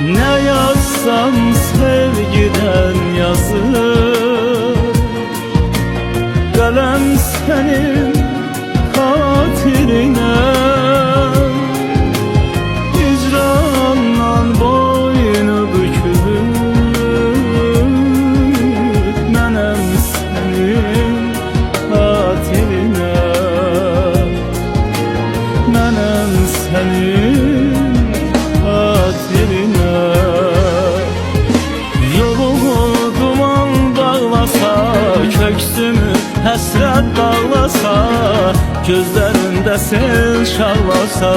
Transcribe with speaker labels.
Speaker 1: Ne yazsam sevgiden yazır. Kalem senin hatiline, hicrandan boynu bükülür. Mənim senin hatiline, mənim senin hatiline. Yolumu duman bağlasa, köksümü həsrət bağlasa, gözlərində sel şarlasa,